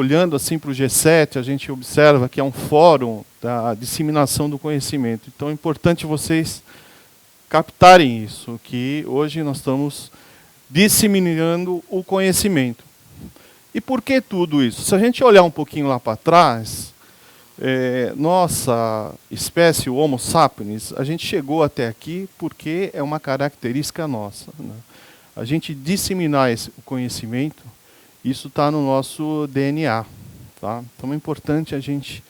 olhando assim para o G7, a gente observa que é um fórum da disseminação do conhecimento. Então é importante vocês captarem isso, que hoje nós estamos disseminando o conhecimento. E por que tudo isso? Se a gente olhar um pouquinho lá para trás, nossa espécie, o Homo sapiens, a gente chegou até aqui porque é uma característica nossa, né? A gente disseminar o conhecimento, isso está no nosso DNA. Tá? Então é importante a gente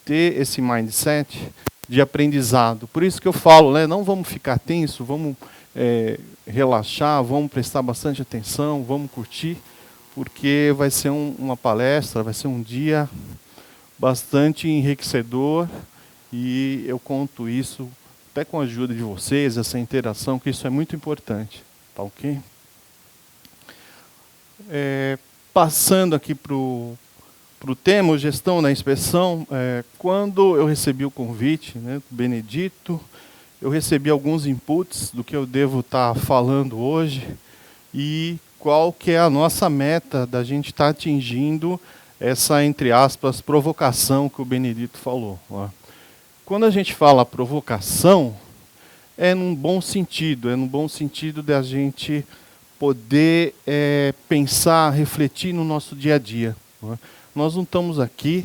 ter esse mindset de aprendizado. Por isso que eu falo, né, não vamos ficar tenso, vamos relaxar, vamos prestar bastante atenção, vamos curtir, porque vai ser uma palestra, vai ser um dia bastante enriquecedor, e eu conto isso até com a ajuda de vocês, essa interação, que isso é muito importante. Tá ok? Passando aqui para o tema, gestão da inspeção, quando eu recebi o convite, né, do Benedito, eu recebi alguns inputs do que eu devo estar falando hoje e qual que é a nossa meta da gente estar atingindo essa, entre aspas, provocação que o Benedito falou. Ó. Quando a gente fala provocação, é num bom sentido da gente poder pensar, refletir no nosso dia a dia. Não é? Nós não estamos aqui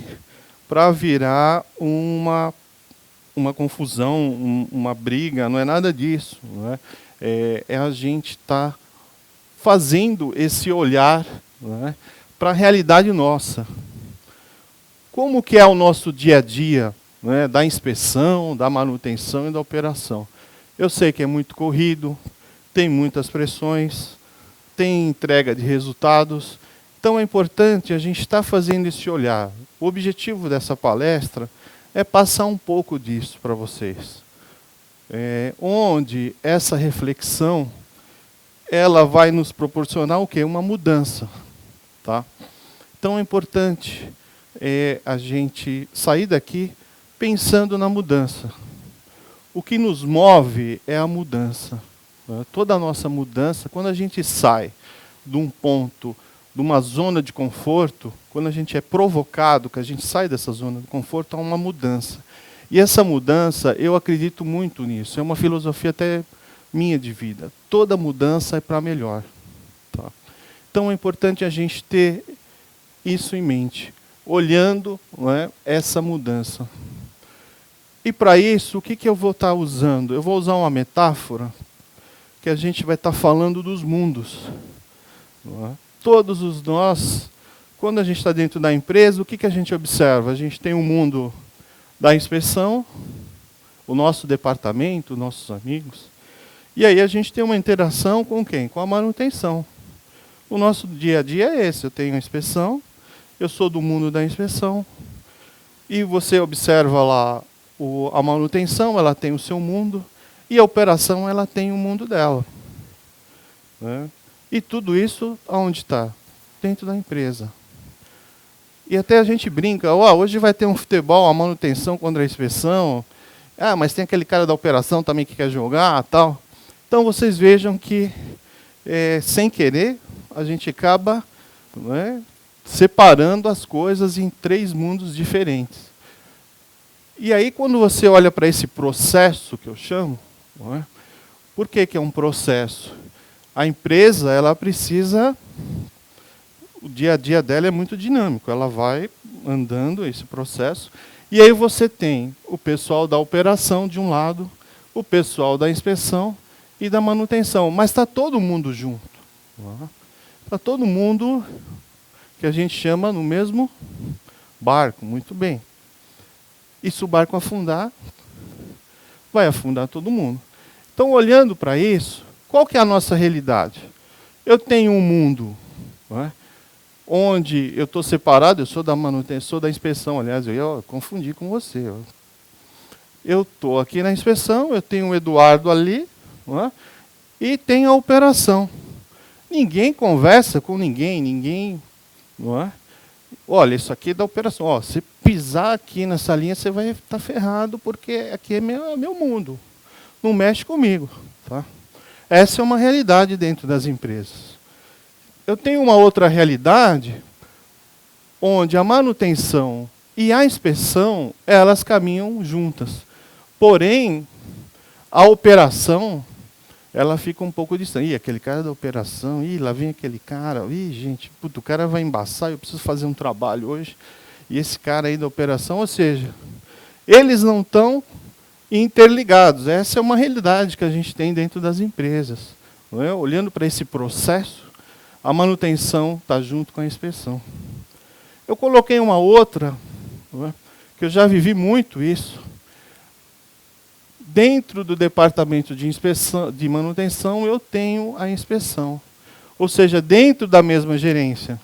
para virar uma confusão, uma briga, não é nada disso. Não é? É a gente estar fazendo esse olhar, não é, para a realidade nossa. Como que é o nosso dia a dia, não é, da inspeção, da manutenção e da operação? Eu sei que é muito corrido, tem muitas pressões, tem entrega de resultados. Então é importante a gente estar fazendo esse olhar. O objetivo dessa palestra é passar um pouco disso para vocês. Onde essa reflexão ela vai nos proporcionar o quê? Uma mudança. Tá? Então é importante a gente sair daqui pensando na mudança. O que nos move é a mudança. Toda a nossa mudança, quando a gente sai de um ponto, de uma zona de conforto, quando a gente é provocado, que a gente sai dessa zona de conforto, há uma mudança. E essa mudança, eu acredito muito nisso, é uma filosofia até minha de vida. Toda mudança é para melhor. Tá? Então é importante a gente ter isso em mente, olhando, não é, essa mudança. E para isso, o que eu vou estar usando? Eu vou usar uma metáfora que a gente vai estar falando dos mundos. Não é? Todos nós, quando a gente está dentro da empresa, o que a gente observa? A gente tem um mundo da inspeção, o nosso departamento, nossos amigos, e aí a gente tem uma interação com quem? Com a manutenção. O nosso dia a dia é esse, eu tenho a inspeção, eu sou do mundo da inspeção, e você observa lá a manutenção, ela tem o seu mundo, e a operação ela tem o mundo dela. Né? E tudo isso aonde está? Dentro da empresa. E até a gente brinca, hoje vai ter um futebol, a manutenção contra a inspeção, mas tem aquele cara da operação também que quer jogar, tal. Então vocês vejam que, sem querer, a gente acaba, não é, separando as coisas em 3 mundos diferentes. E aí quando você olha para esse processo que eu chamo, não é, por que é um processo? A empresa, ela precisa, o dia a dia dela é muito dinâmico, ela vai andando esse processo, e aí você tem o pessoal da operação de um lado, o pessoal da inspeção e da manutenção, mas está todo mundo junto. Está todo mundo, que a gente chama no mesmo barco, muito bem. E se o barco afundar, vai afundar todo mundo. Então, olhando para isso, qual que é a nossa realidade? Eu tenho um mundo, não é, onde eu estou separado, eu sou da manutenção, sou da inspeção, aliás, eu ia confundir com você. Eu estou aqui na inspeção, eu tenho o Eduardo ali, não é, e tenho a operação. Ninguém conversa com ninguém, não é? Olha, isso aqui é da operação. Se pisar aqui nessa linha, você vai estar ferrado, porque aqui é meu mundo. Não mexe comigo. Tá? Essa é uma realidade dentro das empresas. Eu tenho uma outra realidade, onde a manutenção e a inspeção, elas caminham juntas. Porém, a operação, ela fica um pouco distante. Ih, aquele cara da operação, ih, lá vem aquele cara, ih, gente, puto, o cara vai embaçar, eu preciso fazer um trabalho hoje. E esse cara aí da operação, ou seja, eles não estão interligados. Essa é uma realidade que a gente tem dentro das empresas. Não é? Olhando para esse processo, a manutenção está junto com a inspeção. Eu coloquei uma outra, não é? Que eu já vivi muito isso. Dentro do departamento de inspeção, de manutenção, eu tenho a inspeção. Ou seja, dentro da mesma gerência.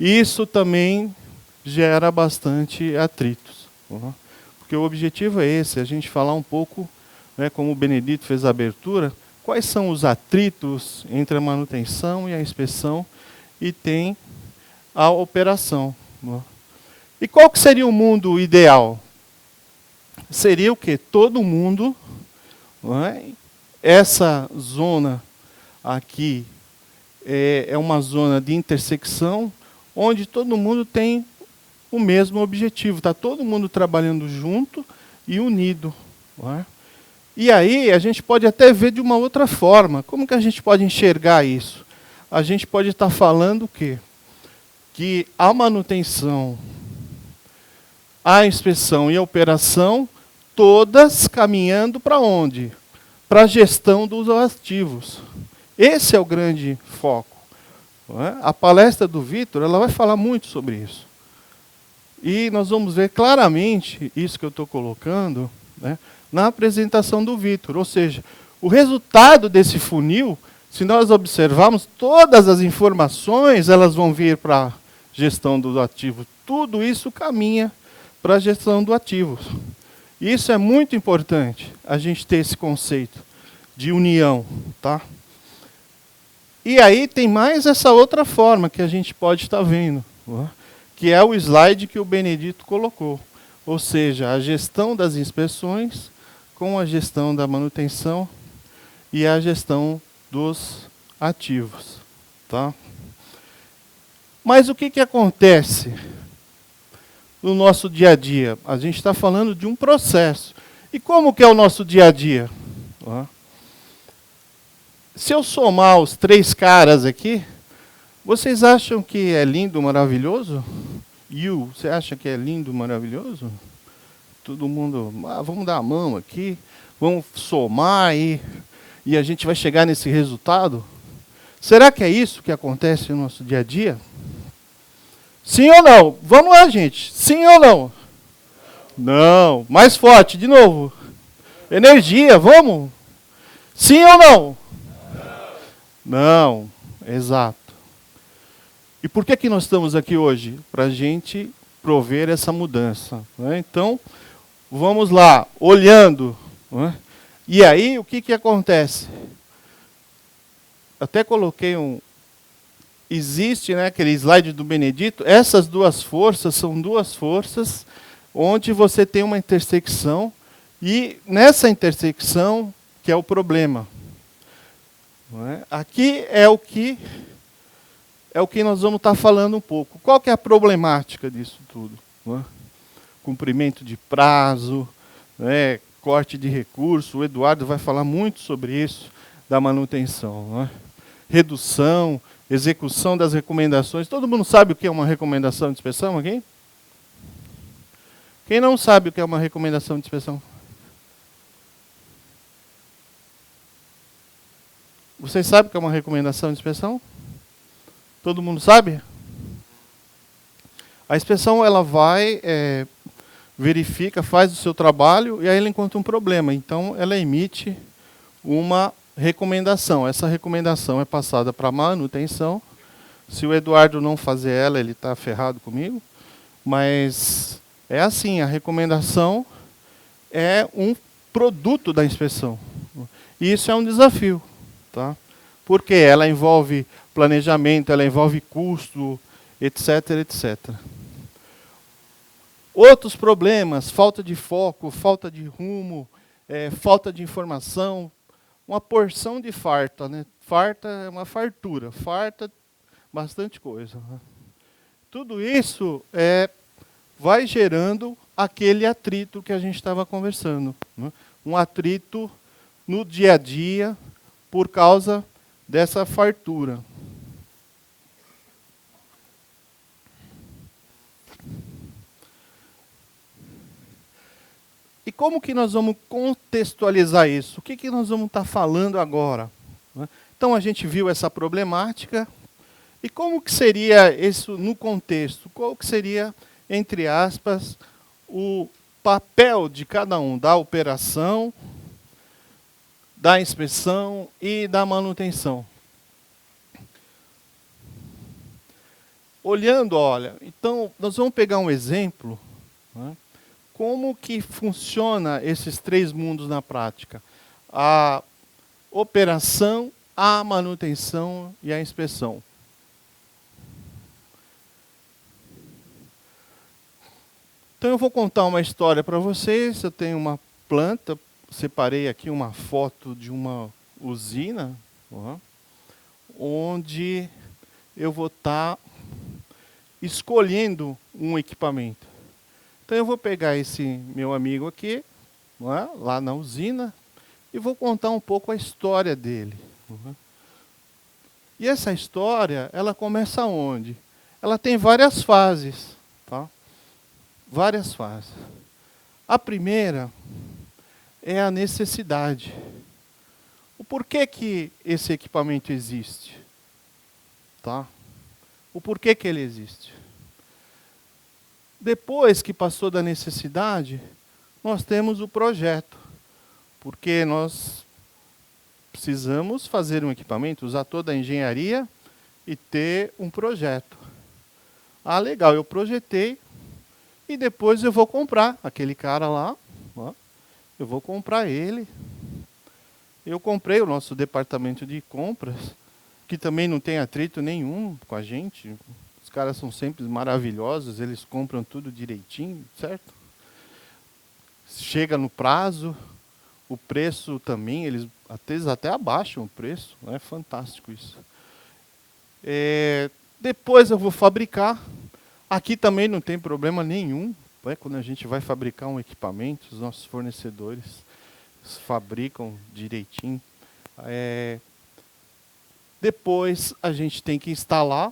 Isso também gera bastante atritos. Não é? Porque o objetivo é esse, a gente falar um pouco, né, como o Benedito fez a abertura, quais são os atritos entre a manutenção e a inspeção, e tem a operação. Né? E qual que seria o mundo ideal? Seria o quê? Todo mundo, não é? Essa zona aqui é uma zona de intersecção, onde todo mundo tem o mesmo objetivo, está todo mundo trabalhando junto e unido. Não é? E aí a gente pode até ver de uma outra forma. Como que a gente pode enxergar isso? A gente pode estar falando o quê? Que a manutenção, a inspeção e a operação, todas caminhando para onde? Para a gestão dos ativos. Esse é o grande foco. Não é? A palestra do Vitor, ela vai falar muito sobre isso. E nós vamos ver claramente isso que eu estou colocando, né, na apresentação do Vitor. Ou seja, o resultado desse funil, se nós observarmos, todas as informações elas vão vir para a gestão do ativo. Tudo isso caminha para a gestão do ativo. Isso é muito importante, a gente ter esse conceito de união. Tá? E aí tem mais essa outra forma que a gente pode estar vendo, né? Que é o slide que o Benedito colocou. Ou seja, a gestão das inspeções com a gestão da manutenção e a gestão dos ativos. Tá? Mas o que acontece no nosso dia a dia? A gente está falando de um processo. E como que é o nosso dia a dia? Se eu somar os três caras aqui, vocês acham que é lindo, maravilhoso? You, você acha que é lindo, maravilhoso? Todo mundo, vamos dar a mão aqui, vamos somar e a gente vai chegar nesse resultado? Será que é isso que acontece no nosso dia a dia? Sim ou não? Vamos lá, gente. Sim ou não? Não. Mais forte, de novo. Energia, vamos? Sim ou não? Não. Exato. E por que nós estamos aqui hoje? Para a gente prover essa mudança. Né? Então, vamos lá, olhando. Né? E aí, o que acontece? Até coloquei existe, né, aquele slide do Benedito, essas duas forças são duas forças onde você tem uma intersecção, e nessa intersecção que é o problema. Não é? Aqui é o que nós vamos estar falando um pouco. Qual que é a problemática disso tudo? Não é? Cumprimento de prazo, né, corte de recurso, o Eduardo vai falar muito sobre isso, da manutenção. Não é? Redução, execução das recomendações. Todo mundo sabe o que é uma recomendação de inspeção aqui? Quem não sabe o que é uma recomendação de inspeção? Vocês sabem o que é uma recomendação de inspeção? Todo mundo sabe? A inspeção ela vai, verifica, faz o seu trabalho e aí ela encontra um problema. Então ela emite uma recomendação. Essa recomendação é passada para a manutenção. Se o Eduardo não fazer ela, ele está ferrado comigo. Mas é assim, a recomendação é um produto da inspeção. E isso é um desafio. Tá? Porque ela envolve planejamento, ela envolve custo, etc, etc. Outros problemas, falta de foco, falta de rumo, falta de informação, uma porção de farta. Né? Farta é uma fartura, farta bastante coisa. Né? Tudo isso vai gerando aquele atrito que a gente estava conversando, né? Um atrito no dia a dia por causa dessa fartura. E como que nós vamos contextualizar isso? O que nós vamos estar falando agora? Então a gente viu essa problemática. E como que seria isso no contexto? Qual que seria, entre aspas, o papel de cada um, da operação, da inspeção e da manutenção? Olhando, olha, então nós vamos pegar um exemplo, né? Como que funciona esses três mundos na prática? A operação, a manutenção e a inspeção. Então eu vou contar uma história para vocês. Eu tenho uma planta, separei aqui uma foto de uma usina, onde eu vou estar escolhendo um equipamento. Então eu vou pegar esse meu amigo aqui, lá na usina, e vou contar um pouco a história dele. E essa história, ela começa onde? Ela tem várias fases, tá? Várias fases. A primeira é a necessidade. O porquê que esse equipamento existe? Tá? O porquê que ele existe? Depois que passou da necessidade, nós temos o projeto. Porque nós precisamos fazer um equipamento, usar toda a engenharia e ter um projeto. Ah, legal, eu projetei e depois eu vou comprar aquele cara lá. Eu vou comprar ele. Eu comprei o nosso departamento de compras, que também não tem atrito nenhum com a gente. Os caras são sempre maravilhosos, eles compram tudo direitinho, certo? Chega no prazo, o preço também, eles até abaixam o preço, é fantástico isso. Depois eu vou fabricar. Aqui também não tem problema nenhum, quando a gente vai fabricar um equipamento, os nossos fornecedores fabricam direitinho. Depois a gente tem que instalar.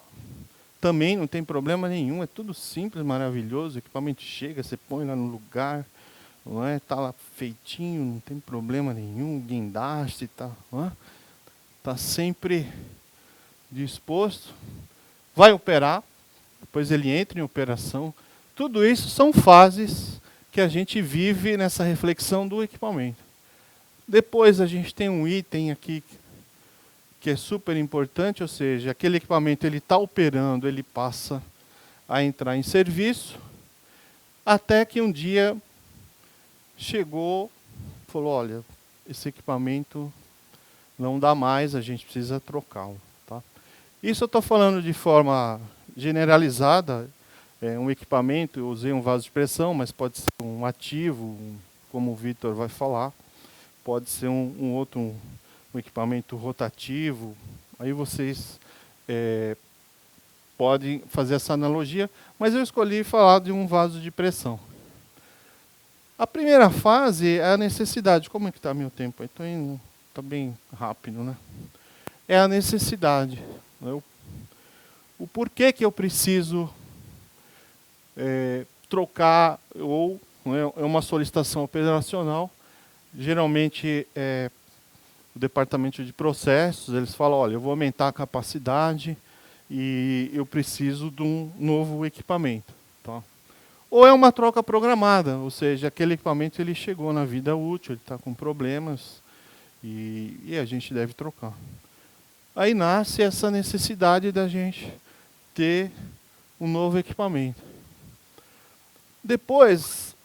Também não tem problema nenhum, é tudo simples, maravilhoso. O equipamento chega, você põe lá no lugar, está lá feitinho, não tem problema nenhum. Guindaste, tá sempre disposto. Vai operar, depois ele entra em operação. Tudo isso são fases que a gente vive nessa reflexão do equipamento. Depois a gente tem um item aqui que é super importante, ou seja, aquele equipamento ele está operando, ele passa a entrar em serviço, até que um dia chegou, falou, olha, esse equipamento não dá mais, a gente precisa trocá-lo. Tá? Isso eu estou falando de forma generalizada, um equipamento, eu usei um vaso de pressão, mas pode ser um ativo, como o Vitor vai falar, pode ser um outro... um equipamento rotativo, aí vocês podem fazer essa analogia, mas eu escolhi falar de um vaso de pressão. A primeira fase é a necessidade. Como é que está meu tempo? Estou indo, está bem rápido, né? É a necessidade. O porquê que eu preciso trocar, ou é uma solicitação operacional, geralmente o departamento de processos, eles falam, olha, eu vou aumentar a capacidade e eu preciso de um novo equipamento. Tá? Ou é uma troca programada, ou seja, aquele equipamento ele chegou na vida útil, ele está com problemas e a gente deve trocar. Aí nasce essa necessidade da gente ter um novo equipamento. Depois,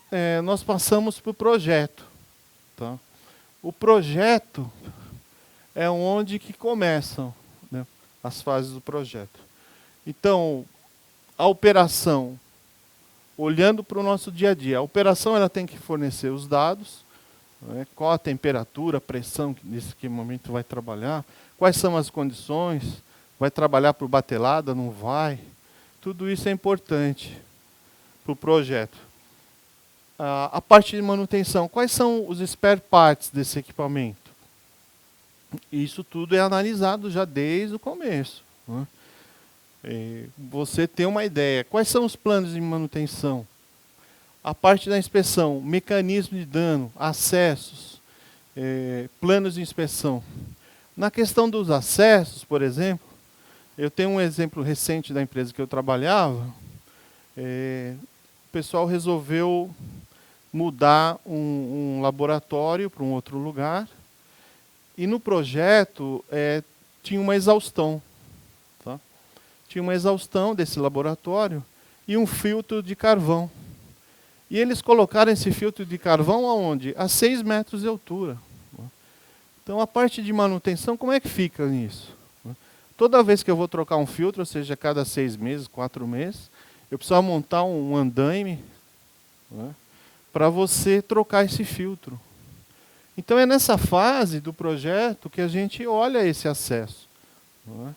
nós passamos para o projeto. Tá? O projeto é onde que começam, né, as fases do projeto. Então, a operação, olhando para o nosso dia a dia, a operação ela tem que fornecer os dados, né, qual a temperatura, a pressão que nesse momento vai trabalhar, quais são as condições, vai trabalhar por batelada, não vai, Tudo isso é importante para o projeto. A parte de manutenção, quais são os spare parts desse equipamento? Isso tudo é analisado já desde o começo, né? Você tem uma ideia. Quais são os planos de manutenção? A parte da inspeção, mecanismo de dano, acessos, planos de inspeção. Na questão dos acessos, por exemplo, eu tenho um exemplo recente da empresa que eu trabalhava. O pessoal resolveu mudar um laboratório para um outro lugar. E no projeto tinha uma exaustão. Tá? Tinha uma exaustão desse laboratório e um filtro de carvão. E eles colocaram esse filtro de carvão aonde? A 6 metros de altura. Então a parte de manutenção, como é que fica nisso? Toda vez que eu vou trocar um filtro, ou seja, cada 6 meses, 4 meses, eu preciso montar um andaime, né, para você trocar esse filtro. Então é nessa fase do projeto que a gente olha esse acesso. Né?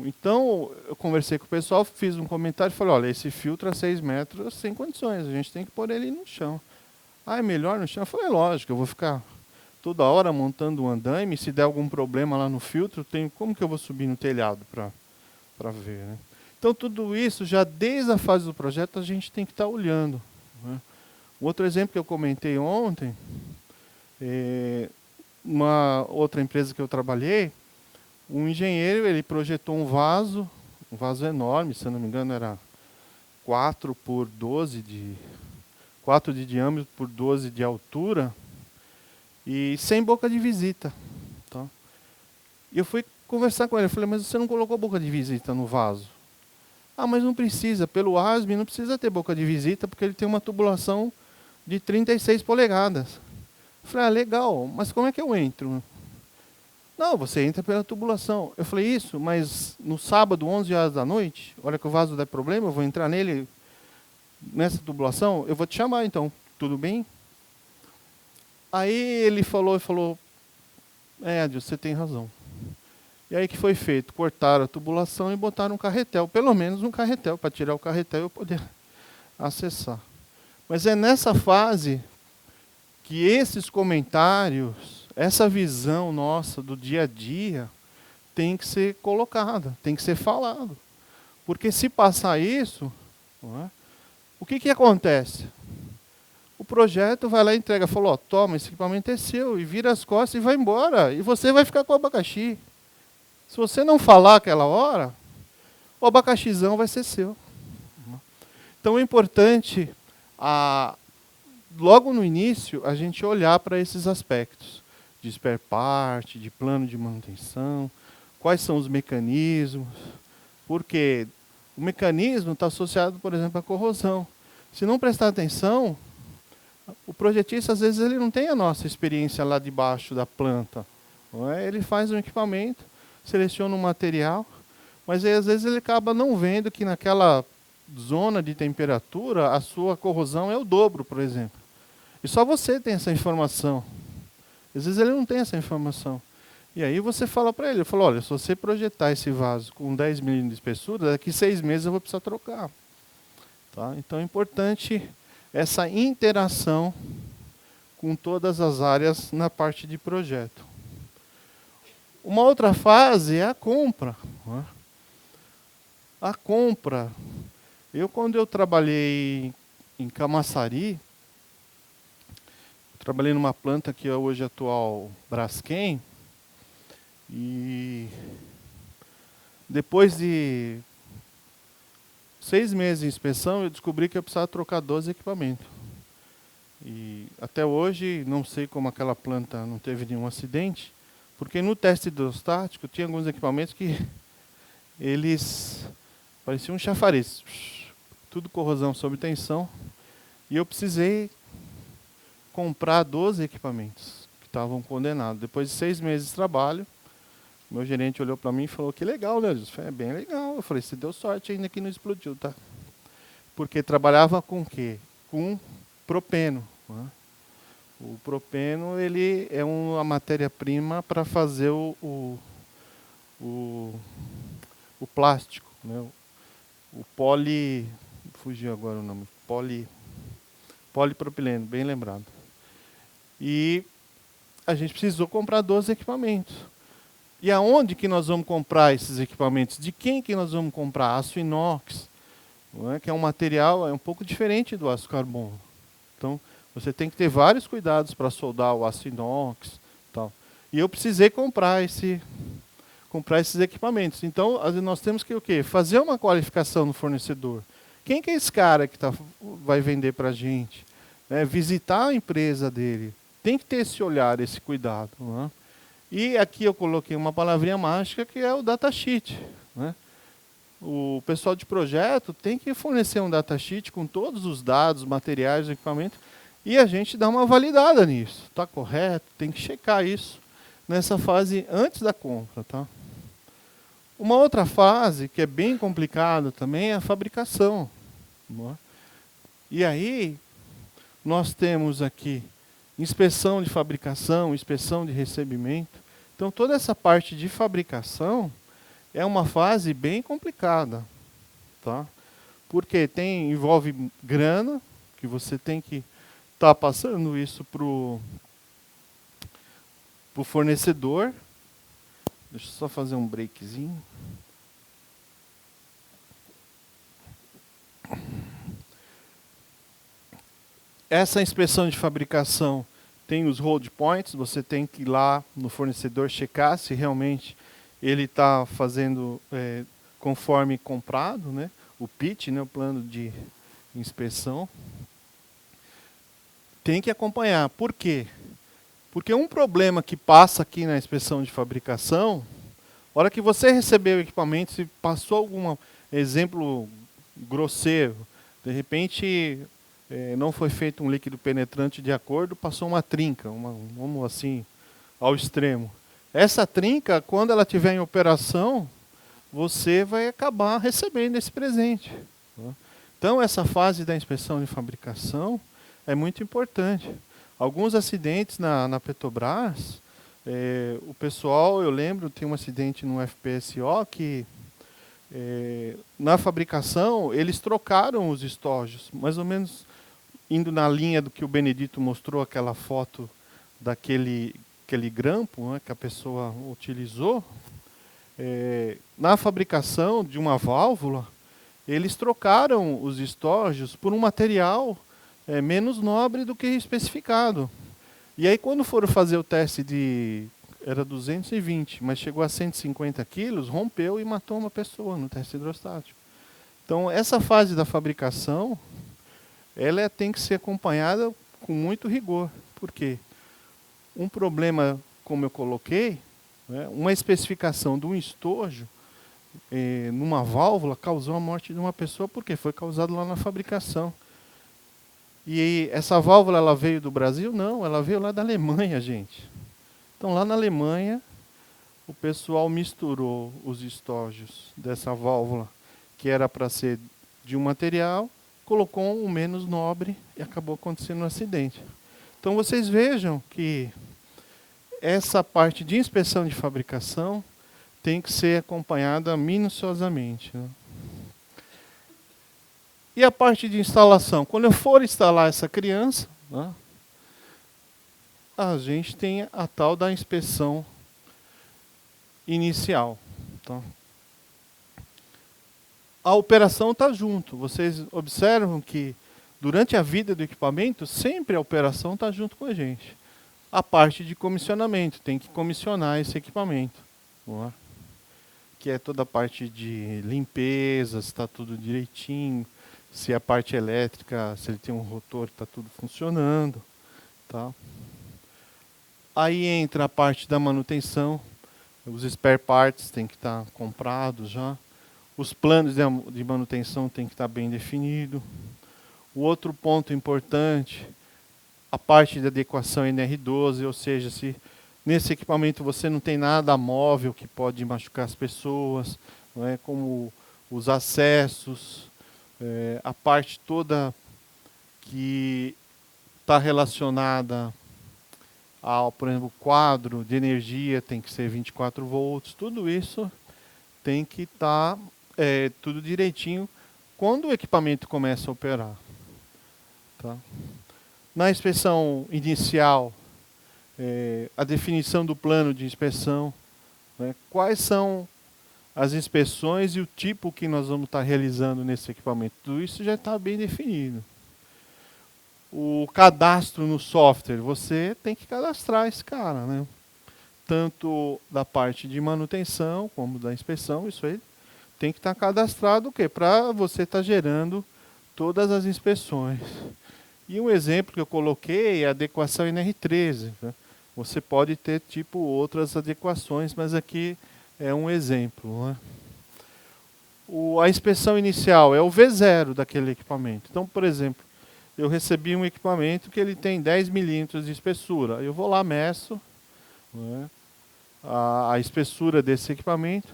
Então eu conversei com o pessoal, fiz um comentário e falei, olha, esse filtro a 6 metros sem condições, a gente tem que pôr ele no chão. Ah, é melhor no chão? Eu falei, lógico, eu vou ficar toda hora montando um andaime, se der algum problema lá no filtro, como que eu vou subir no telhado para ver? Né? Então tudo isso, já desde a fase do projeto, a gente tem que estar olhando. Né? Outro exemplo que eu comentei ontem, uma outra empresa que eu trabalhei, um engenheiro, ele projetou um vaso enorme, se eu não me engano era 4 por 12 4 de diâmetro por 12 de altura, e sem boca de visita. Tá? E eu fui conversar com ele, eu falei, mas você não colocou boca de visita no vaso? Ah, mas não precisa, pelo ASME não precisa ter boca de visita, porque ele tem uma tubulação de 36 polegadas. Eu falei, legal, mas como é que eu entro? Não, você entra pela tubulação. Eu falei, isso, mas no sábado, 11 horas da noite, hora que o vaso der problema, eu vou entrar nele, nessa tubulação, eu vou te chamar então, tudo bem? Aí ele falou, Adilson, você tem razão. E aí que foi feito? Cortaram a tubulação e botaram um carretel, pelo menos um carretel, para tirar o carretel e eu poder acessar. Mas é nessa fase que esses comentários, essa visão nossa do dia a dia, tem que ser colocada, tem que ser falado. Porque se passar isso, o que acontece? O projeto vai lá e entrega, falou, toma, esse equipamento é seu, e vira as costas e vai embora, e você vai ficar com o abacaxi. Se você não falar aquela hora, o abacaxizão vai ser seu. Então é importante, logo no início, a gente olhar para esses aspectos de spare part, de plano de manutenção, quais são os mecanismos, porque o mecanismo está associado, por exemplo, à corrosão. Se não prestar atenção, o projetista, às vezes, ele não tem a nossa experiência lá debaixo da planta. Não é? Ele faz um equipamento, seleciona um material, mas aí, às vezes ele acaba não vendo que naquela zona de temperatura a sua corrosão é o dobro, por exemplo. E só você tem essa informação. Às vezes ele não tem essa informação. E aí você fala para ele, olha, se você projetar esse vaso com 10 milímetros de espessura, daqui 6 meses eu vou precisar trocar. Tá? Então é importante essa interação com todas as áreas na parte de projeto. Uma outra fase é a compra. A compra. Quando eu trabalhei em Camaçari, trabalhei numa planta que é hoje atual Braskem, e depois de 6 meses de inspeção, eu descobri que eu precisava trocar 12 equipamentos. E até hoje, não sei como aquela planta não teve nenhum acidente, porque no teste hidrostático tinha alguns equipamentos que eles pareciam um chafariz. Tudo corrosão sob tensão. E eu precisei comprar 12 equipamentos que estavam condenados. Depois de 6 meses de trabalho, meu gerente olhou para mim e falou, que legal, né? Eu falei, é bem legal. Eu falei, você deu sorte ainda que não explodiu, tá? Porque trabalhava com o quê? Com propeno. Né? O propeno, ele é uma matéria-prima para fazer o plástico, né? o fugiu agora o nome, polipropileno, bem lembrado. E a gente precisou comprar 12 equipamentos. E aonde que nós vamos comprar esses equipamentos? De quem que nós vamos comprar? Aço inox, não é? Que é um material um pouco diferente do aço carbono. Então, você tem que ter vários cuidados para soldar o aço inox, tal. E eu precisei comprar esses equipamentos. Então, nós temos que o quê? Fazer uma qualificação no fornecedor. Quem que é esse cara que vai vender para a gente? Visitar a empresa dele. Tem que ter esse olhar, esse cuidado. Não é? E aqui eu coloquei uma palavrinha mágica que é o datasheet. Né? O pessoal de projeto tem que fornecer um datasheet com todos os dados, materiais, equipamento, e a gente dá uma validada nisso. Está correto? Tem que checar isso nessa fase antes da compra. Tá? Uma outra fase que é bem complicada também é a fabricação. Não é? E aí, nós temos aqui inspeção de fabricação, inspeção de recebimento. Então, toda essa parte de fabricação é uma fase bem complicada. Tá? Porque envolve grana, que você tem que estar passando isso para o fornecedor. Deixa eu só fazer um breakzinho. Essa inspeção de fabricação tem os hold points, você tem que ir lá no fornecedor checar se realmente ele está fazendo conforme comprado, né? O PIT, né? O plano de inspeção. Tem que acompanhar. Por quê? Porque um problema que passa aqui na inspeção de fabricação, na hora que você recebeu o equipamento, se passou algum exemplo grosseiro, de repente não foi feito um líquido penetrante de acordo, passou uma trinca, vamos assim, ao extremo. Essa trinca, quando ela estiver em operação, você vai acabar recebendo esse presente. Então, essa fase da inspeção de fabricação é muito importante. Alguns acidentes na Petrobras, o pessoal, eu lembro, tem um acidente no FPSO que na fabricação eles trocaram os estojos, mais ou menos indo na linha do que o Benedito mostrou, aquela foto daquele grampo, né, que a pessoa utilizou. Na fabricação de uma válvula, eles trocaram os estojos por um material menos nobre do que especificado. E aí, quando foram fazer o teste era 220, mas chegou a 150 quilos, rompeu e matou uma pessoa no teste hidrostático. Então, essa fase da fabricação, ela tem que ser acompanhada com muito rigor. Por quê? Um problema, como eu coloquei, uma especificação de um estojo numa válvula causou a morte de uma pessoa, porque foi causado lá na fabricação. E essa válvula, ela veio do Brasil? Não, ela veio lá da Alemanha, gente. Então, lá na Alemanha, o pessoal misturou os estojos dessa válvula, que era para ser de um material, colocou um menos nobre e acabou acontecendo um acidente. Então, vocês vejam que essa parte de inspeção de fabricação tem que ser acompanhada minuciosamente. Né? E a parte de instalação? Quando eu for instalar essa criança, né, a gente tem a tal da inspeção inicial. Tá? A operação está junto. Vocês observam que durante a vida do equipamento, sempre a operação está junto com a gente. A parte de comissionamento, tem que comissionar esse equipamento. Não é? Que é toda a parte de limpeza, se está tudo direitinho, se a parte elétrica, se ele tem um rotor, está tudo funcionando. Tá? Aí entra a parte da manutenção, os spare parts têm que estar comprados já. Os planos de manutenção têm que estar bem definidos. O outro ponto importante, a parte de adequação NR12, ou seja, se nesse equipamento você não tem nada móvel que pode machucar as pessoas, não é? Como os acessos, a parte toda que está relacionada ao, por exemplo, quadro de energia tem que ser 24 volts, tudo isso tem que estar tudo direitinho quando o equipamento começa a operar. Tá? Na inspeção inicial, a definição do plano de inspeção, né? Quais são as inspeções e o tipo que nós vamos estar realizando nesse equipamento. Tudo isso já está bem definido. O cadastro no software, você tem que cadastrar esse cara, né? Tanto da parte de manutenção como da inspeção, isso aí tem que estar cadastrado o quê? Para você estar gerando todas as inspeções. E um exemplo que eu coloquei é a adequação NR13. Né? Você pode ter tipo outras adequações, mas aqui é um exemplo. Né? A inspeção inicial é o V0 daquele equipamento. Então, por exemplo, eu recebi um equipamento que ele tem 10 milímetros de espessura. Eu vou lá, meço, né, a espessura desse equipamento.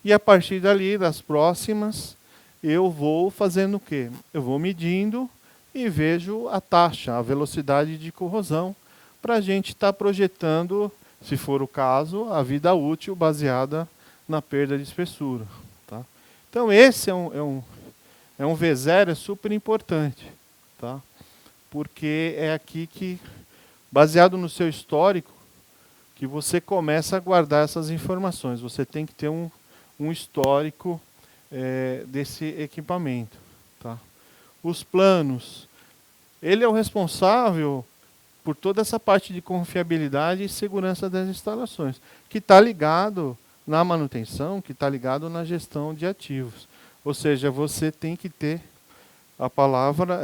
E a partir dali, das próximas, eu vou fazendo o quê? Eu vou medindo e vejo a taxa, a velocidade de corrosão, para a gente estar projetando, se for o caso, a vida útil baseada na perda de espessura. Tá? Então esse é um V0, é super importante. Tá? Porque é aqui que, baseado no seu histórico, que você começa a guardar essas informações. Você tem que ter um histórico desse equipamento. Tá? Os planos. Ele é o responsável por toda essa parte de confiabilidade e segurança das instalações, que está ligado na manutenção, que está ligado na gestão de ativos. Ou seja, você tem que ter a palavra,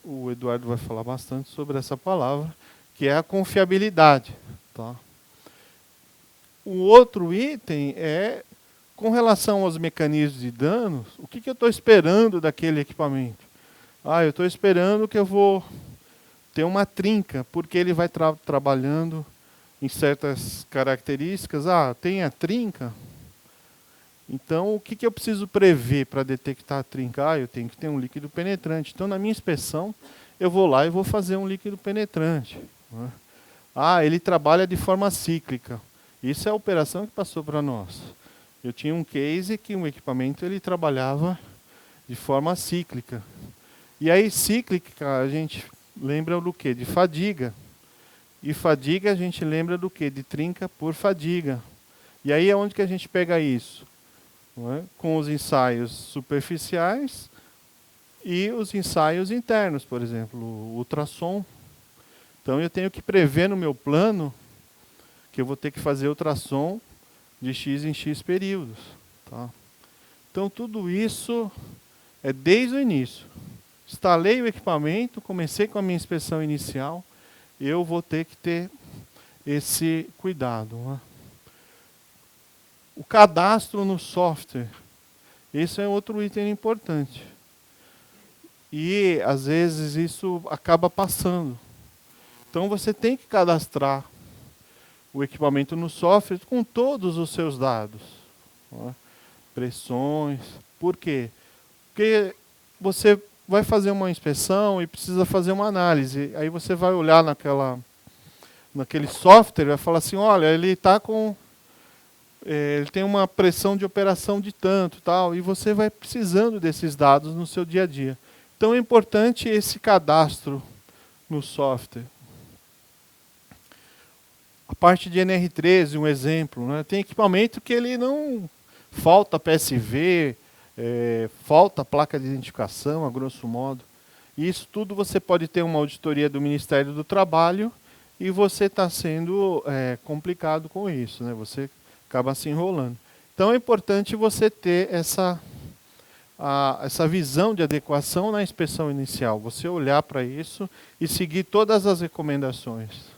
o Eduardo vai falar bastante sobre essa palavra, que é a confiabilidade. Tá? O outro item é com relação aos mecanismos de danos, o que eu estou esperando daquele equipamento? Eu estou esperando que eu vou ter uma trinca, porque ele vai trabalhando em certas características. Tem a trinca, então o que eu preciso prever para detectar a trinca? Eu tenho que ter um líquido penetrante. Então, na minha inspeção, eu vou lá e vou fazer um líquido penetrante. Né? Ele trabalha de forma cíclica. Isso é a operação que passou para nós. Eu tinha um case que um equipamento ele trabalhava de forma cíclica. E aí, cíclica, a gente lembra do quê? De fadiga. E fadiga a gente lembra do quê? De trinca por fadiga. E aí é onde que a gente pega isso? Não é? Com os ensaios superficiais e os ensaios internos, por exemplo, o ultrassom. Então eu tenho que prever no meu plano que eu vou ter que fazer ultrassom de X em X períodos. Tá? Então tudo isso é desde o início. Instalei o equipamento, comecei com a minha inspeção inicial, eu vou ter que ter esse cuidado. Né? O cadastro no software, esse é outro item importante. E, às vezes, isso acaba passando. Então, você tem que cadastrar o equipamento no software com todos os seus dados. Né? Pressões. Por quê? Porque você vai fazer uma inspeção e precisa fazer uma análise. Aí você vai olhar naquele software e vai falar assim, olha, ele está com... ele tem uma pressão de operação de tanto, tal, e você vai precisando desses dados no seu dia a dia. Então é importante esse cadastro no software. A parte de NR13, um exemplo, né? Tem equipamento que ele não falta PSV, falta placa de identificação, a grosso modo. E isso tudo você pode ter uma auditoria do Ministério do Trabalho e você está sendo complicado com isso, né? Você acaba se enrolando. Então é importante você ter essa visão de adequação na inspeção inicial. Você olhar para isso e seguir todas as recomendações.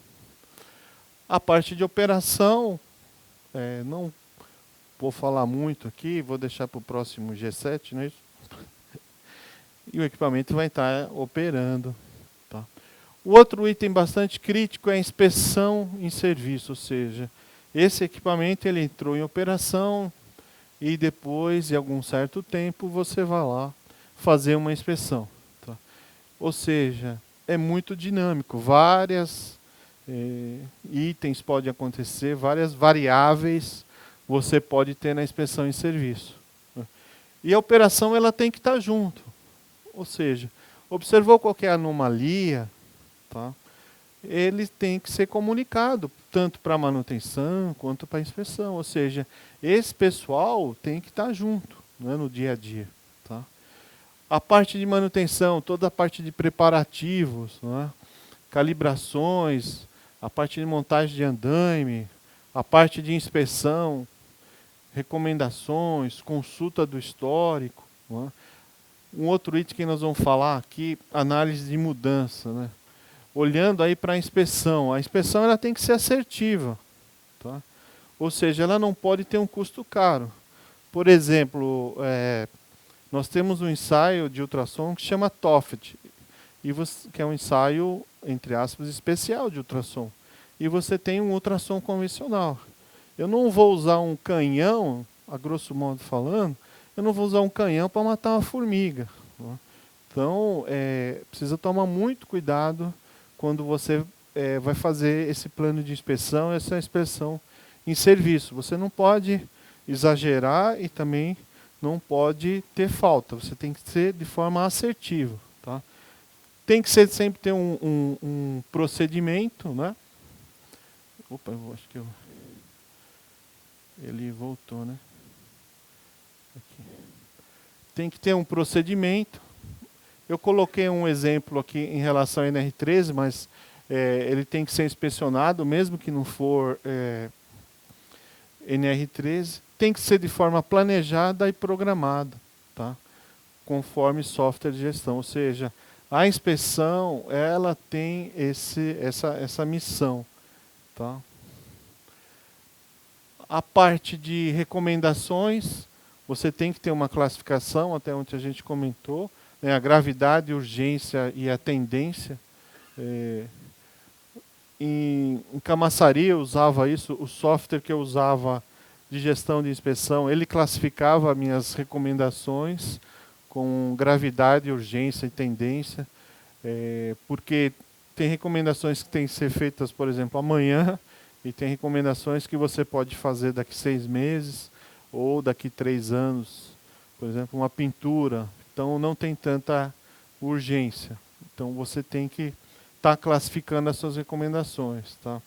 A parte de operação, não vou falar muito aqui, vou deixar para o próximo G7, né? E o equipamento vai estar operando. Tá? O outro item bastante crítico é a inspeção em serviço, ou seja, esse equipamento ele entrou em operação e depois de algum certo tempo você vai lá fazer uma inspeção. Tá? Ou seja, é muito dinâmico, várias itens podem acontecer, várias variáveis você pode ter na inspeção em serviço. E a operação ela tem que estar junto. Ou seja, observou qualquer anomalia, tá? Ele tem que ser comunicado, tanto para a manutenção quanto para a inspeção. Ou seja, esse pessoal tem que estar junto, né, no dia a dia. Tá? A parte de manutenção, toda a parte de preparativos, né, calibrações, a parte de montagem de andaime, a parte de inspeção, recomendações, consulta do histórico. Né. Um outro item que nós vamos falar aqui, análise de mudança, né? Olhando aí para a inspeção ela tem que ser assertiva, tá? Ou seja, ela não pode ter um custo caro. Por exemplo, nós temos um ensaio de ultrassom que se chama TOFET, que é um ensaio, entre aspas, especial de ultrassom. E você tem um ultrassom convencional. Eu não vou usar um canhão, a grosso modo falando, eu não vou usar um canhão para matar uma formiga. Tá? Então, precisa tomar muito cuidado quando você vai fazer esse plano de inspeção, essa inspeção em serviço. Você não pode exagerar e também não pode ter falta. Você tem que ser de forma assertiva. Tá? Tem que sempre ter um procedimento. Né? Opa, eu acho que ele voltou, né? Aqui. Tem que ter um procedimento. Eu coloquei um exemplo aqui em relação ao NR13, mas ele tem que ser inspecionado, mesmo que não for NR13. Tem que ser de forma planejada e programada, tá? Conforme software de gestão. Ou seja, a inspeção ela tem essa missão. Tá? A parte de recomendações, você tem que ter uma classificação, até onde a gente comentou, a gravidade, urgência e a tendência. Em Camaçari eu usava isso, o software que eu usava de gestão de inspeção, ele classificava minhas recomendações com gravidade, urgência e tendência, porque tem recomendações que têm que ser feitas, por exemplo, amanhã, e tem recomendações que você pode fazer daqui 6 meses ou daqui 3 anos. Por exemplo, uma pintura. Então, não tem tanta urgência. Então, você tem que estar classificando as suas recomendações. Tá?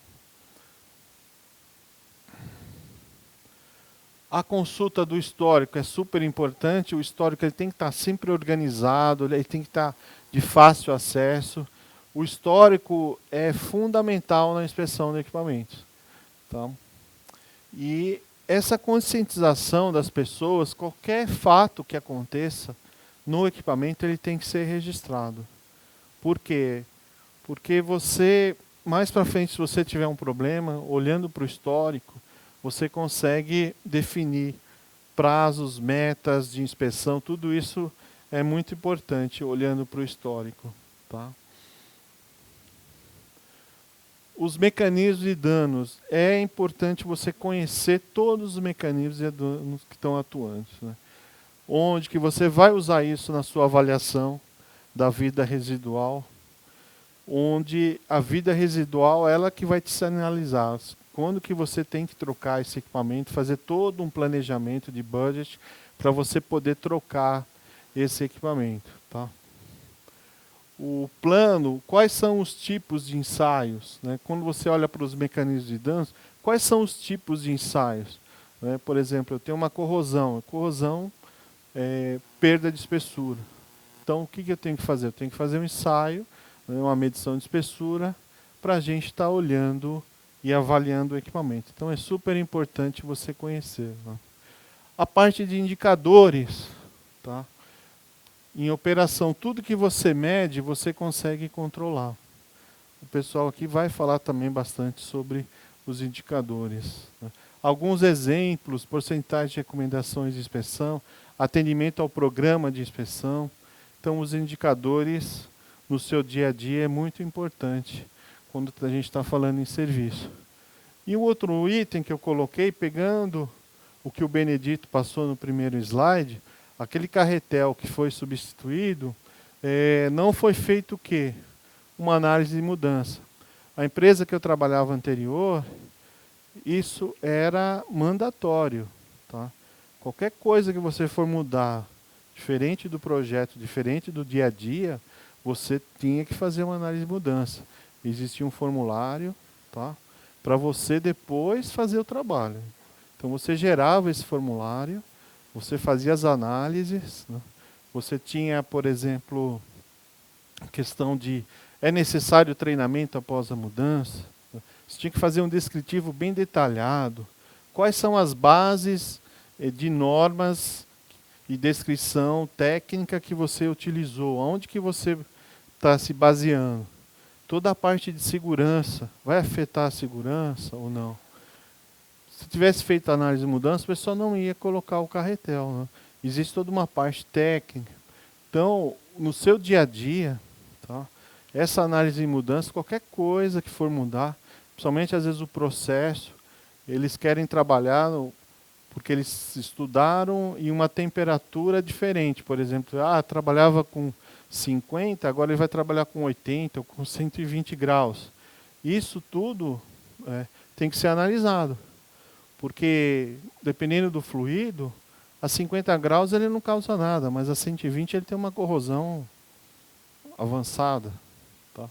A consulta do histórico é super importante. O histórico ele tem que estar sempre organizado, ele tem que estar de fácil acesso. O histórico é fundamental na inspeção do equipamento. Tá? E essa conscientização das pessoas, qualquer fato que aconteça no equipamento, ele tem que ser registrado. Por quê? Porque você, mais para frente, se você tiver um problema, olhando para o histórico, você consegue definir prazos, metas de inspeção, tudo isso é muito importante, olhando para o histórico. Tá? Os mecanismos de danos. É importante você conhecer todos os mecanismos de danos que estão atuantes. Né? Onde que você vai usar isso na sua avaliação da vida residual. Onde a vida residual ela que vai te sinalizar. Quando que você tem que trocar esse equipamento, fazer todo um planejamento de budget para você poder trocar esse equipamento. Tá? O plano, quais são os tipos de ensaios? Né? Quando você olha para os mecanismos de danos, quais são os tipos de ensaios? Né? Por exemplo, eu tenho uma corrosão. Corrosão é perda de espessura. Então, o que eu tenho que fazer? Eu tenho que fazer um ensaio, né, uma medição de espessura, para a gente estar olhando e avaliando o equipamento. Então, é super importante você conhecer. Né? A parte de indicadores, tá? Em operação, tudo que você mede, você consegue controlar. O pessoal aqui vai falar também bastante sobre os indicadores. Né? Alguns exemplos, porcentagem de recomendações de inspeção, atendimento ao programa de inspeção. Então, os indicadores no seu dia a dia é muito importante quando a gente está falando em serviço. E o outro item que eu coloquei, pegando o que o Benedito passou no primeiro slide, aquele carretel que foi substituído, não foi feito o quê? Uma análise de mudança. A empresa que eu trabalhava anterior, isso era mandatório. Tá? Qualquer coisa que você for mudar, diferente do projeto, diferente do dia a dia, você tinha que fazer uma análise de mudança. Existia um formulário, tá? Para você depois fazer o trabalho. Então você gerava esse formulário, você fazia as análises, né? Você tinha, por exemplo, a questão de é necessário treinamento após a mudança? Você tinha que fazer um descritivo bem detalhado. Quais são as bases de normas e descrição técnica que você utilizou? Onde que você está se baseando? Toda a parte de segurança, vai afetar a segurança ou não? Se tivesse feito a análise de mudança, o pessoal não ia colocar o carretel, né? Existe toda uma parte técnica. Então, no seu dia a dia, tá? Essa análise de mudança, qualquer coisa que for mudar, principalmente às vezes o processo, eles querem trabalhar porque eles estudaram em uma temperatura diferente. Por exemplo, trabalhava com 50, agora ele vai trabalhar com 80 ou com 120 graus. Isso tudo tem que ser analisado. Porque, dependendo do fluido, a 50 graus ele não causa nada, mas a 120 ele tem uma corrosão avançada. Tá?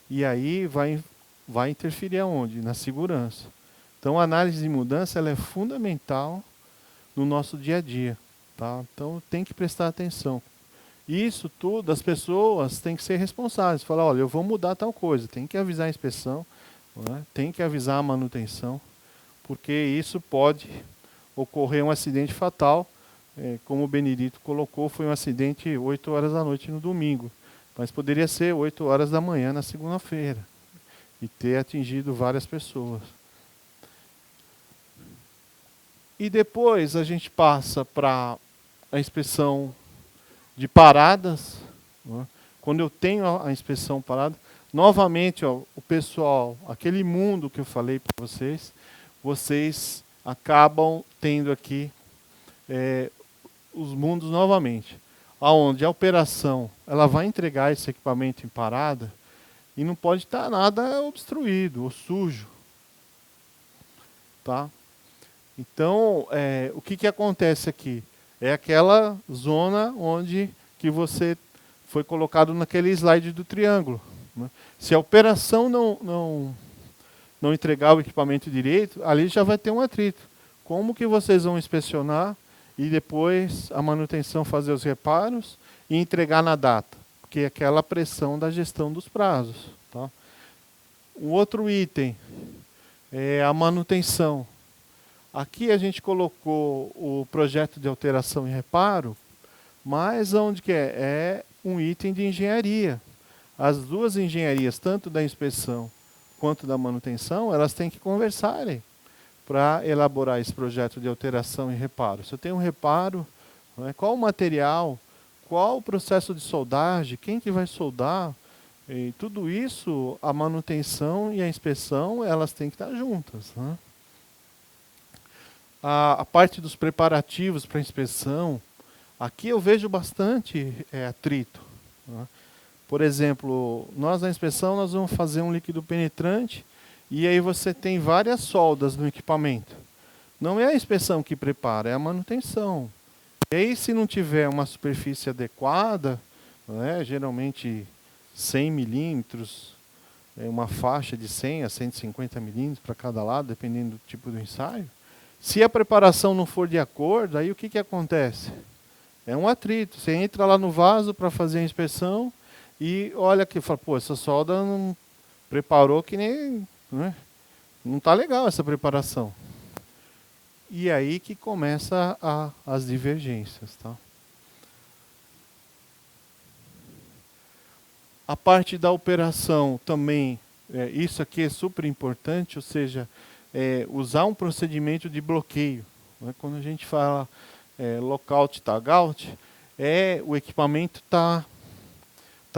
E aí vai interferir aonde? Na segurança. Então a análise de mudança ela é fundamental no nosso dia a dia. Tá? Então tem que prestar atenção. Isso tudo, as pessoas têm que ser responsáveis. Falar, olha, eu vou mudar tal coisa. Tem que avisar a inspeção, né? Tem que avisar a manutenção, porque isso pode ocorrer um acidente fatal. Como o Benedito colocou, foi um acidente 8 horas da noite no domingo. Mas poderia ser 8 horas da manhã na segunda-feira. E ter atingido várias pessoas. E depois a gente passa para a inspeção de paradas. Né? Quando eu tenho a inspeção parada, novamente, ó, o pessoal, aquele mundo que eu falei para vocês acabam tendo aqui os mundos novamente. Aonde a operação ela vai entregar esse equipamento em parada e não pode estar nada obstruído ou sujo. Tá? Então, o que acontece aqui? É aquela zona onde que você foi colocado naquele slide do triângulo. Né? Se a operação não entregar o equipamento direito, ali já vai ter um atrito. Como que vocês vão inspecionar e depois a manutenção fazer os reparos e entregar na data? Porque é aquela pressão da gestão dos prazos. Tá? Um outro item é a manutenção. Aqui a gente colocou o projeto de alteração e reparo, mas onde que é? É um item de engenharia. As duas engenharias, tanto da inspeção quanto da manutenção, elas têm que conversarem para elaborar esse projeto de alteração e reparo. Se eu tenho um reparo, né, qual o material, qual o processo de soldagem, quem que vai soldar, e tudo isso, a manutenção e a inspeção, elas têm que estar juntas. Né? A parte dos preparativos para inspeção, aqui eu vejo bastante atrito. Né? Por exemplo, nós na inspeção nós vamos fazer um líquido penetrante e aí você tem várias soldas no equipamento. Não é a inspeção que prepara, é a manutenção. E aí se não tiver uma superfície adequada, né, geralmente 100 milímetros, uma faixa de 100 a 150 milímetros para cada lado, dependendo do tipo do ensaio. Se a preparação não for de acordo, aí o que acontece? É um atrito. Você entra lá no vaso para fazer a inspeção e olha aqui, fala, pô, essa solda não preparou que nem... Né? Não está legal essa preparação. E aí que começa as divergências. Tá? A parte da operação também, isso aqui é super importante, ou seja, usar um procedimento de bloqueio. Né? Quando a gente fala lockout, tagout, o equipamento está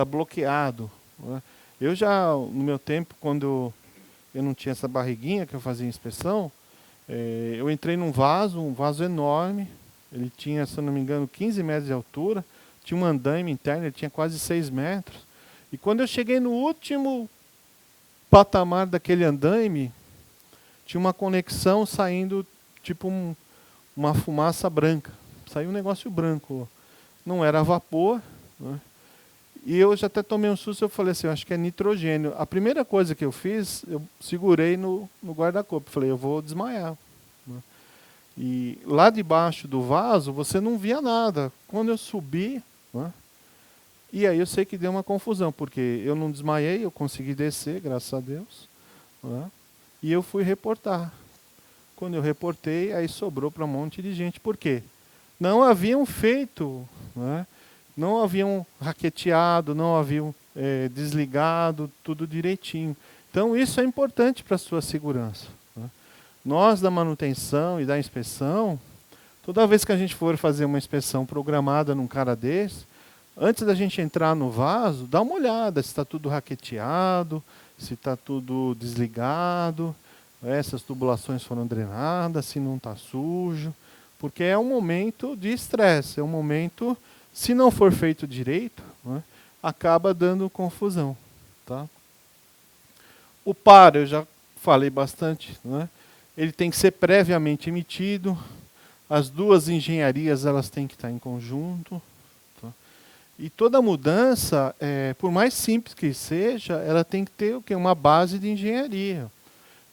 bloqueado. Né? Eu já, no meu tempo, quando eu não tinha essa barriguinha que eu fazia inspeção, eu entrei num um vaso enorme, ele tinha, se eu não me engano, 15 metros de altura, tinha um andaime interno, ele tinha quase 6 metros, e quando eu cheguei no último patamar daquele andaime, tinha uma conexão saindo, tipo uma fumaça branca. Saiu um negócio branco. Não era vapor, né? E eu já até tomei um susto, eu falei assim, eu acho que é nitrogênio. A primeira coisa que eu fiz, eu segurei no guarda-corpo. Falei, eu vou desmaiar, né? E lá debaixo do vaso, você não via nada. Quando eu subi, né? E aí eu sei que deu uma confusão, porque eu não desmaiei, eu consegui descer, graças a Deus, né? E eu fui reportar. Quando eu reportei, aí sobrou para um monte de gente. Por quê? Não haviam feito, né? Não haviam hacketeado, não haviam desligado tudo direitinho. Então isso é importante para a sua segurança, né? Nós da manutenção e da inspeção, toda vez que a gente for fazer uma inspeção programada num cara desse, antes da gente entrar no vaso, dá uma olhada se está tudo hacketeado, se está tudo desligado, essas tubulações foram drenadas, se não está sujo, porque é um momento de estresse, é um momento, se não for feito direito, né, acaba dando confusão, tá? O par, eu já falei bastante, né, ele tem que ser previamente emitido, as duas engenharias elas têm que estar em conjunto, tá? E toda mudança, por mais simples que seja, ela tem que ter o quê? Uma base de engenharia.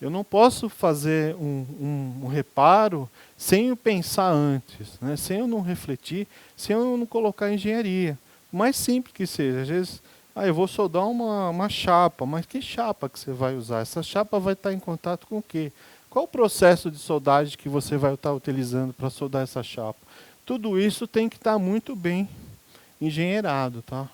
Eu não posso fazer um reparo sem eu pensar antes, né? Sem eu não refletir, sem eu não colocar engenharia. O mais simples que seja. Às vezes, eu vou soldar uma chapa, mas que chapa que você vai usar? Essa chapa vai estar em contato com o quê? Qual o processo de soldagem que você vai estar utilizando para soldar essa chapa? Tudo isso tem que estar muito bem engenheirado, tá?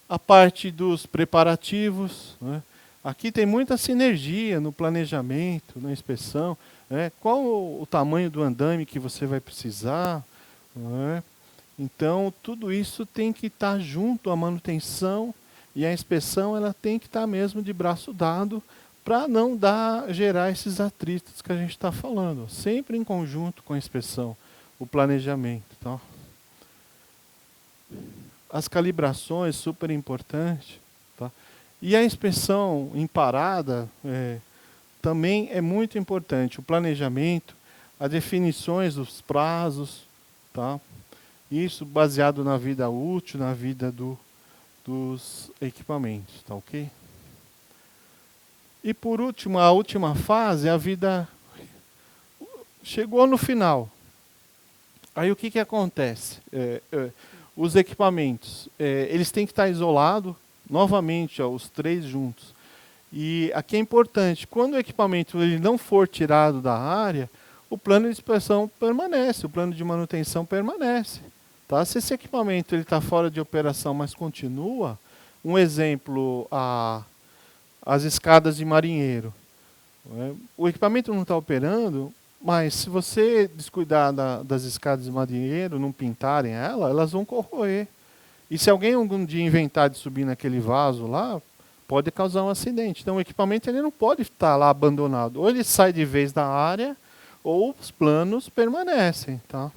A parte dos preparativos, né? Aqui tem muita sinergia no planejamento, na inspeção, né? Qual o tamanho do andame que você vai precisar, né? Então, tudo isso tem que estar junto à manutenção e a inspeção ela tem que estar mesmo de braço dado para não gerar esses atritos que a gente está falando. Sempre em conjunto com a inspeção, o planejamento. Tá? As calibrações, super importante. Tá? E a inspeção em parada também é muito importante. O planejamento, as definições dos prazos, tá? Isso baseado na vida útil, na vida dos equipamentos, tá ok? E por último, a última fase, a vida chegou no final. Aí o que acontece? Os equipamentos, eles têm que estar isolados, novamente, os três juntos. E aqui é importante, quando o equipamento ele não for tirado da área, o plano de inspeção permanece, o plano de manutenção permanece. Tá? Se esse equipamento está fora de operação, mas continua, um exemplo, as escadas de marinheiro. O equipamento não está operando, mas se você descuidar das escadas de marinheiro, não pintarem elas vão corroer. E se alguém algum dia inventar de subir naquele vaso lá, pode causar um acidente. Então o equipamento ele não pode estar lá abandonado. Ou ele sai de vez da área, ou os planos permanecem. Tá?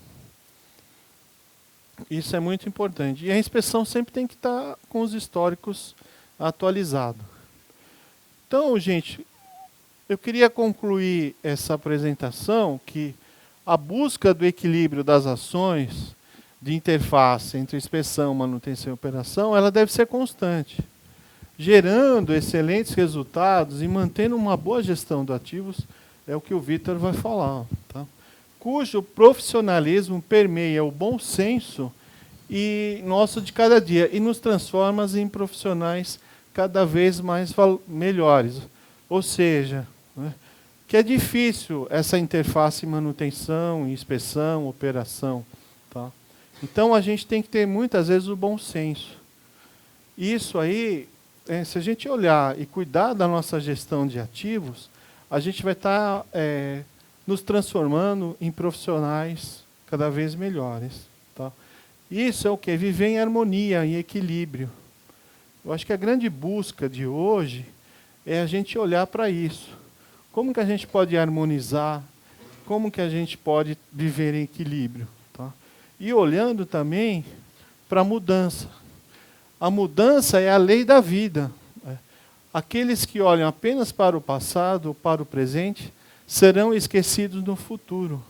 Isso é muito importante. E a inspeção sempre tem que estar com os históricos atualizados. Então, gente, eu queria concluir essa apresentação que a busca do equilíbrio das ações de interface entre inspeção, manutenção e operação, ela deve ser constante, gerando excelentes resultados e mantendo uma boa gestão de ativos, é o que o Vitor vai falar, tá? Cujo profissionalismo permeia o bom senso e nosso de cada dia e nos transforma em profissionais cada vez mais melhores. Ou seja, né, que é difícil essa interface manutenção, inspeção, operação. Tá? Então a gente tem que ter muitas vezes o bom senso. Isso aí, se a gente olhar e cuidar da nossa gestão de ativos, a gente vai estar nos transformando em profissionais cada vez melhores. Tá? Isso é o quê? Viver em harmonia, em equilíbrio. Eu acho que a grande busca de hoje é a gente olhar para isso. Como que a gente pode harmonizar? Como que a gente pode viver em equilíbrio? Tá? E olhando também para a mudança. A mudança é a lei da vida. Aqueles que olham apenas para o passado ou para o presente serão esquecidos no futuro.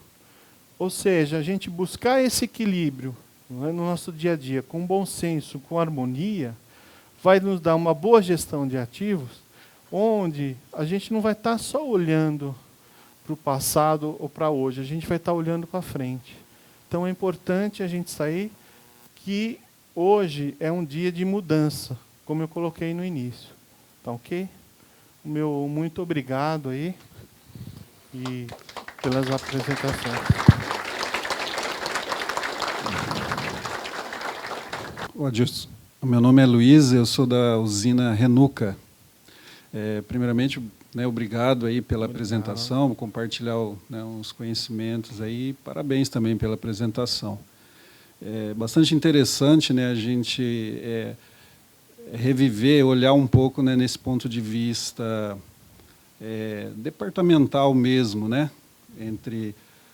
Ou seja, a gente buscar esse equilíbrio, não é, no nosso dia a dia, com bom senso, com harmonia, vai nos dar uma boa gestão de ativos, onde a gente não vai estar só olhando para o passado ou para hoje, a gente vai estar olhando para frente. Então é importante a gente sair que hoje é um dia de mudança, como eu coloquei no início. Tá ok? O meu muito obrigado aí e pelas apresentações. Ô, Adilson, o meu nome é Luiz, eu sou da usina Renuca. Primeiramente, né, obrigado aí pela apresentação, compartilhar os conhecimentos aí. Parabéns também pela apresentação. É bastante interessante, né, a gente reviver, olhar um pouco, né, nesse ponto de vista departamental mesmo, né, entre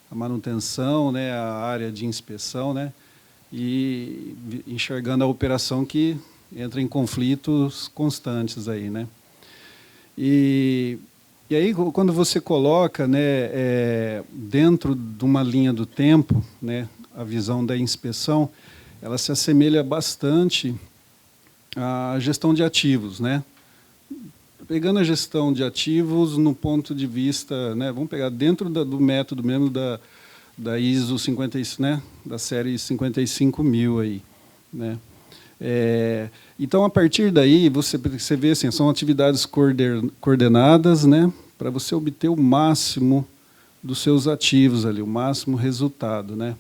a manutenção, né, a área de inspeção, né, e enxergando a operação que entra em conflitos constantes aí, né. E aí, quando você coloca, né, dentro de uma linha do tempo, né, a visão da inspeção, ela se assemelha bastante à gestão de ativos, né? Pegando a gestão de ativos no ponto de vista, né, vamos pegar dentro do método mesmo da ISO 50, né, da série 55.000 aí, né? Então, a partir daí, você vê assim, são atividades coordenadas, né, para você obter o máximo dos seus ativos ali, o máximo resultado, né?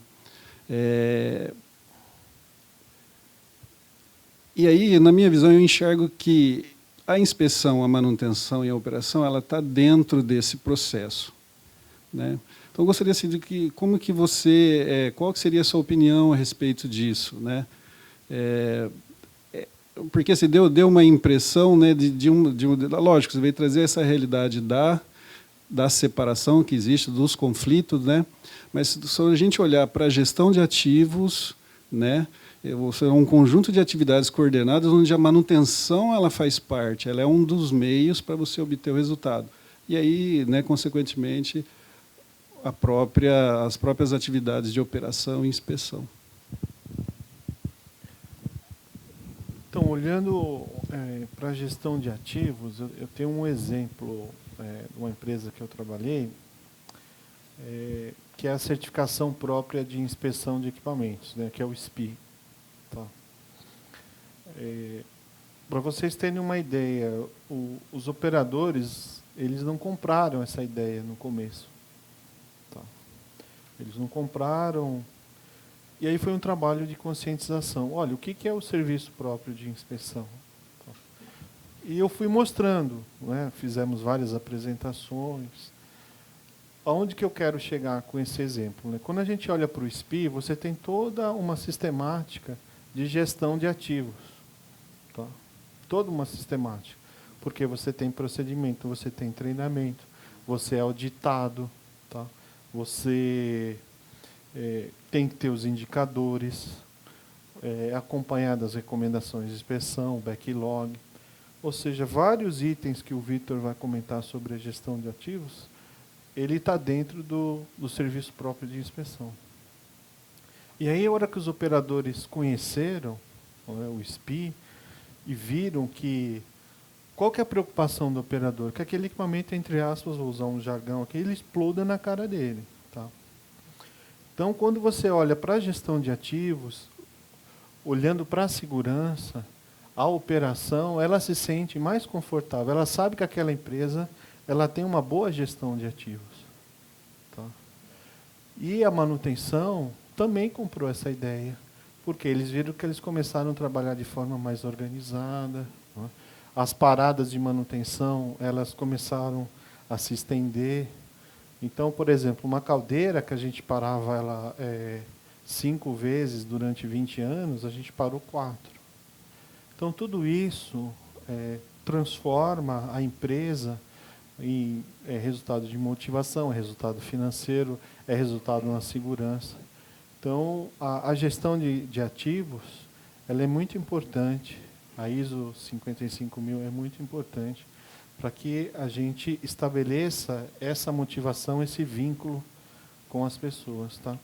E aí, na minha visão, eu enxergo que a inspeção, a manutenção e a operação, ela está dentro desse processo, né? Então, eu gostaria assim, de que, como que você, qual que seria a sua opinião a respeito disso, né? Porque assim, deu uma impressão, né, lógico, você veio trazer essa realidade da separação que existe, dos conflitos, né, mas se a gente olhar para a gestão de ativos, né, é um conjunto de atividades coordenadas onde a manutenção ela faz parte, ela é um dos meios para você obter o resultado. E aí, né, consequentemente, as próprias atividades de operação e inspeção. Então, olhando para a gestão de ativos, eu tenho um exemplo de uma empresa que eu trabalhei, que é a certificação própria de inspeção de equipamentos, né, que é o SPI. Tá? Para vocês terem uma ideia, os operadores, eles não compraram essa ideia no começo. Tá? Eles não compraram. E aí foi um trabalho de conscientização. Olha, o que é o serviço próprio de inspeção? E eu fui mostrando, né? Fizemos várias apresentações. Aonde que eu quero chegar com esse exemplo, né? Quando a gente olha para o SPI, você tem toda uma sistemática de gestão de ativos. Tá? Toda uma sistemática. Porque você tem procedimento, você tem treinamento, você é auditado, tá? Você tem que ter os indicadores, acompanhar das recomendações de inspeção, backlog, ou seja, vários itens que o Vitor vai comentar sobre a gestão de ativos, ele está dentro do serviço próprio de inspeção. E aí, a hora que os operadores conheceram, né, o SPI e viram que qual que é a preocupação do operador? Que aquele equipamento, entre aspas, vou usar um jargão aqui, ele exploda na cara dele. Tá? Então, quando você olha para a gestão de ativos, olhando para a segurança, a operação, ela se sente mais confortável. Ela sabe que aquela empresa ela tem uma boa gestão de ativos. Tá? E a manutenção também comprou essa ideia, porque eles viram que eles começaram a trabalhar de forma mais organizada. Né? As paradas de manutenção, elas começaram a se estender. Então, por exemplo, uma caldeira que a gente parava ela 5 vezes durante 20 anos, a gente parou 4. Então, tudo isso transforma a empresa em resultado de motivação, é resultado financeiro, é resultado na segurança. Então, a gestão de ativos, ela é muito importante. A ISO 55.000 é muito importante para que a gente estabeleça essa motivação, esse vínculo com as pessoas, tá?